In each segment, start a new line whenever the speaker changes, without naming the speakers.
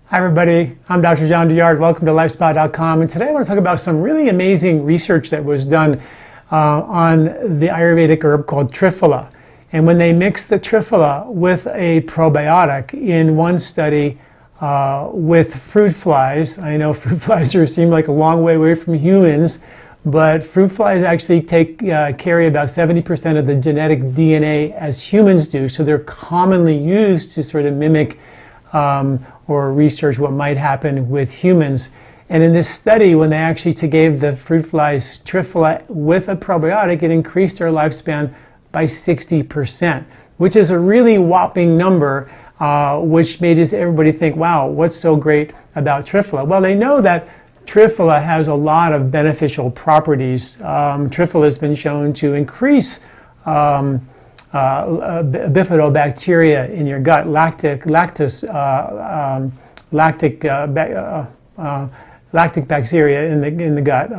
Hi everybody, I'm Dr. John Douillard. Welcome to LifeSpa.com, and today I want to talk about some really amazing research that was done on the Ayurvedic herb called triphala. And when they mixed the triphala with a probiotic in one study with fruit flies, I know fruit flies seem like a long way away from humans, but fruit flies actually carry about 70% of the genetic DNA as humans do, so they're commonly used to sort of mimic or research what might happen with humans. And in this study, when they actually gave the fruit flies triphala with a probiotic, it increased their lifespan by 60%, which is a really whopping number, which made everybody think, wow, what's so great about triphala? Well, they know that triphala has a lot of beneficial properties. Triphala has been shown to increase bifidobacteria in your gut, lactic bacteria in the gut,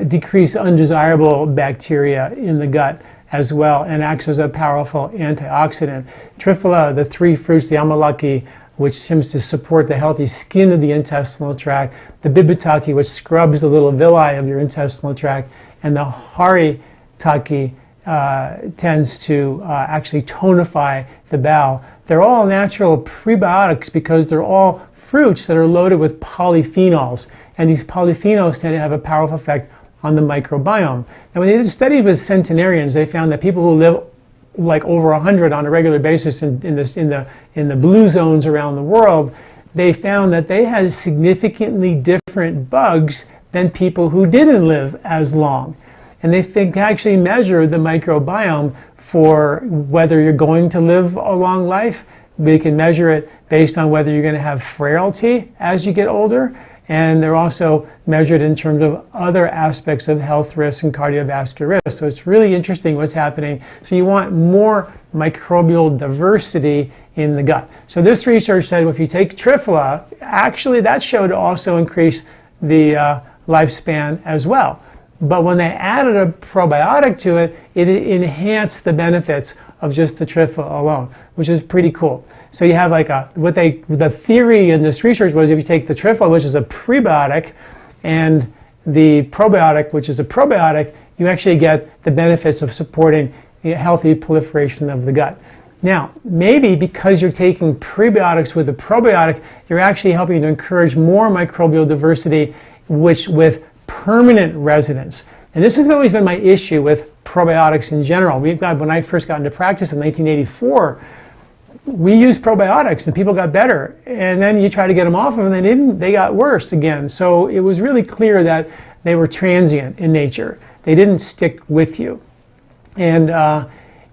decrease undesirable bacteria in the gut as well, and acts as a powerful antioxidant. Triphala, the three fruits, the amalaki, which seems to support the healthy skin of the intestinal tract, the bibitaki, which scrubs the little villi of your intestinal tract, and the haritaki tends to actually tonify the bowel. They're all natural prebiotics because they're all fruits that are loaded with polyphenols, and these polyphenols tend to have a powerful effect on the microbiome. Now, when they did studies with centenarians, they found that people who live like over 100 on a regular basis in the blue zones around the world, they found that they had significantly different bugs than people who didn't live as long. And they can actually measure the microbiome for whether you're going to live a long life. They can measure it based on whether you're going to have frailty as you get older. And they're also measured in terms of other aspects of health risk and cardiovascular risk. So it's really interesting what's happening. So you want more microbial diversity in the gut. So this research said, well, if you take triphala, actually that showed to also increase the lifespan as well. But when they added a probiotic to it, it enhanced the benefits of just the triphala alone, which is pretty cool. So you have like the theory in this research was if you take the triphala, which is a prebiotic, and the probiotic, which is a probiotic, you actually get the benefits of supporting healthy proliferation of the gut. Now, maybe because you're taking prebiotics with a probiotic, you're actually helping to encourage more microbial diversity, which with permanent residence. And this has always been my issue with probiotics in general. When I first got into practice in 1984, we used probiotics and people got better. And then you try to get them off them and they got worse again. So it was really clear that they were transient in nature. They didn't stick with you. And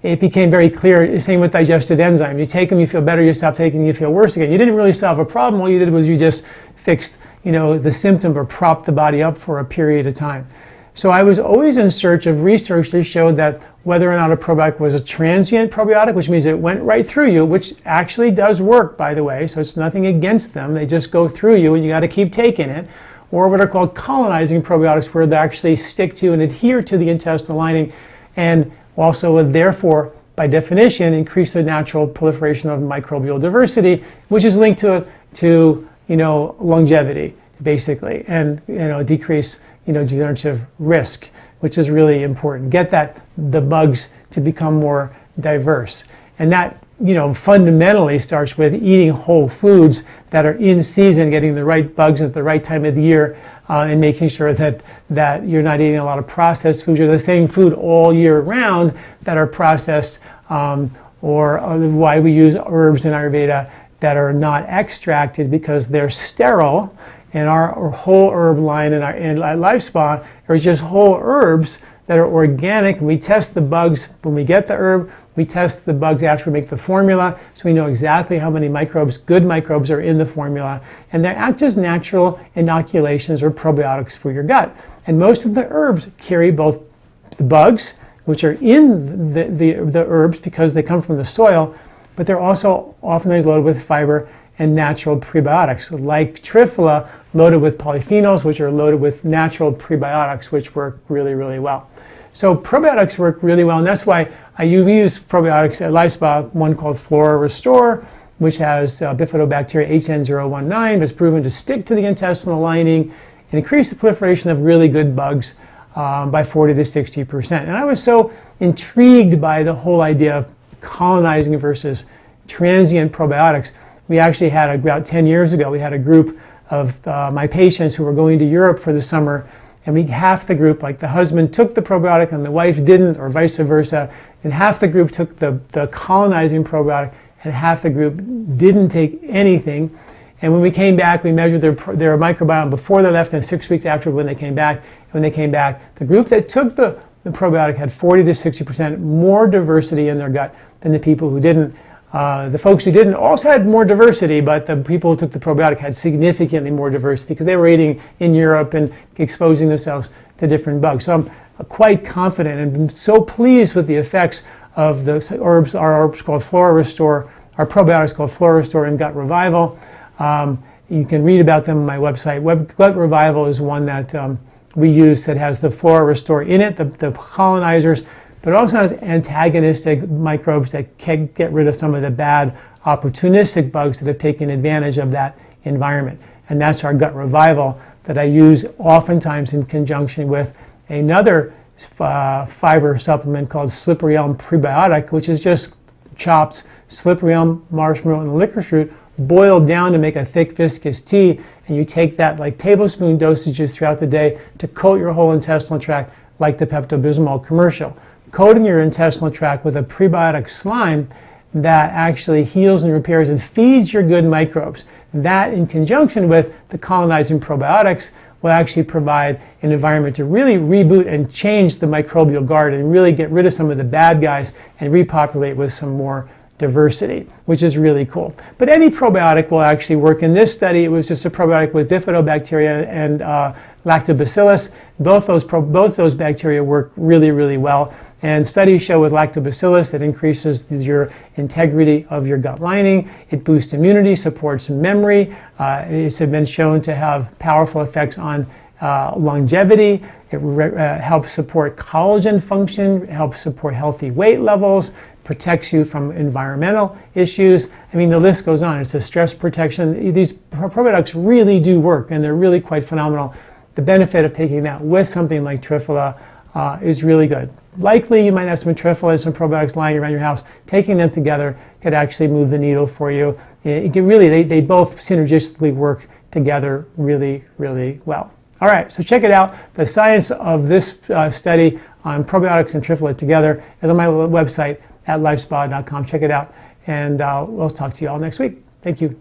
it became very clear, same with digestive enzymes. You take them, you feel better, you stop taking them, you feel worse again. You didn't really solve a problem. All you did was you just fixed the symptom or propped the body up for a period of time. So I was always in search of research that showed that whether or not a probiotic was a transient probiotic, which means it went right through you, which actually does work, by the way, so it's nothing against them. They just go through you and you got to keep taking it. Or what are called colonizing probiotics, where they actually stick to and adhere to the intestinal lining and also would therefore, by definition, increase the natural proliferation of microbial diversity, which is linked to longevity, basically, and decrease degenerative risk, which is really important. Get the bugs to become more diverse, and that fundamentally starts with eating whole foods that are in season, getting the right bugs at the right time of the year, and making sure that you're not eating a lot of processed foods or the same food all year round that are processed, or why we use herbs in Ayurveda that are not extracted because they're sterile. And our whole herb line in LifeSpa are just whole herbs that are organic. And we test the bugs when we get the herb. We test the bugs after we make the formula, so we know exactly how many good microbes are in the formula. And they're not just natural inoculations or probiotics for your gut. And most of the herbs carry both the bugs, which are in the herbs because they come from the soil, but they're also often loaded with fiber and natural prebiotics, like triphala, loaded with polyphenols, which are loaded with natural prebiotics, which work really, really well. So probiotics work really well, and that's why I use probiotics at LifeSpa, one called Flora Restore, which has bifidobacteria HN019, that's proven to stick to the intestinal lining and increase the proliferation of really good bugs by 40 to 60%. And I was so intrigued by the whole idea of colonizing versus transient probiotics. We actually had, about 10 years ago, we had a group of my patients who were going to Europe for the summer, and half the group, like the husband took the probiotic and the wife didn't, or vice versa, and half the group took the colonizing probiotic and half the group didn't take anything. And when we came back, we measured their microbiome before they left and 6 weeks after when they came back. When they came back, the group that took the probiotic had 40 to 60% more diversity in their gut than the people who didn't. The folks who didn't also had more diversity, but the people who took the probiotic had significantly more diversity because they were eating in Europe and exposing themselves to different bugs. So I'm quite confident and I'm so pleased with the effects of the herbs, our herbs called Flora Restore, our probiotics called Flora Restore and Gut Revival. You can read about them on my website. Gut Revival is one that we use that has the Flora Restore in it, the colonizers, but it also has antagonistic microbes that can get rid of some of the bad opportunistic bugs that have taken advantage of that environment. And that's our Gut Revival that I use oftentimes in conjunction with another fiber supplement called Slippery Elm Prebiotic, which is just chopped slippery elm, marshmallow, and licorice root boiled down to make a thick viscous tea, and you take that like tablespoon dosages throughout the day to coat your whole intestinal tract like the Pepto-Bismol commercial. Coating your intestinal tract with a prebiotic slime that actually heals and repairs and feeds your good microbes. That, in conjunction with the colonizing probiotics, will actually provide an environment to really reboot and change the microbial garden and really get rid of some of the bad guys and repopulate with some more diversity, which is really cool. But any probiotic will actually work. In this study, it was just a probiotic with bifidobacteria and lactobacillus. Both those bacteria work really, really well. And studies show with lactobacillus that increases your integrity of your gut lining. It boosts immunity, supports memory. It's been shown to have powerful effects on longevity. It helps support collagen function, helps support healthy weight levels, protects you from environmental issues. I mean, the list goes on. It's a stress protection. These probiotics really do work, and they're really quite phenomenal. The benefit of taking that with something like triphala is really good. Likely, you might have some triphala and some probiotics lying around your house. Taking them together could actually move the needle for you. It can really, they both synergistically work together really, really well. All right, so check it out. The science of this study on probiotics and triphala together is on my website at LifeSpa.com. Check it out, and we'll talk to you all next week. Thank you.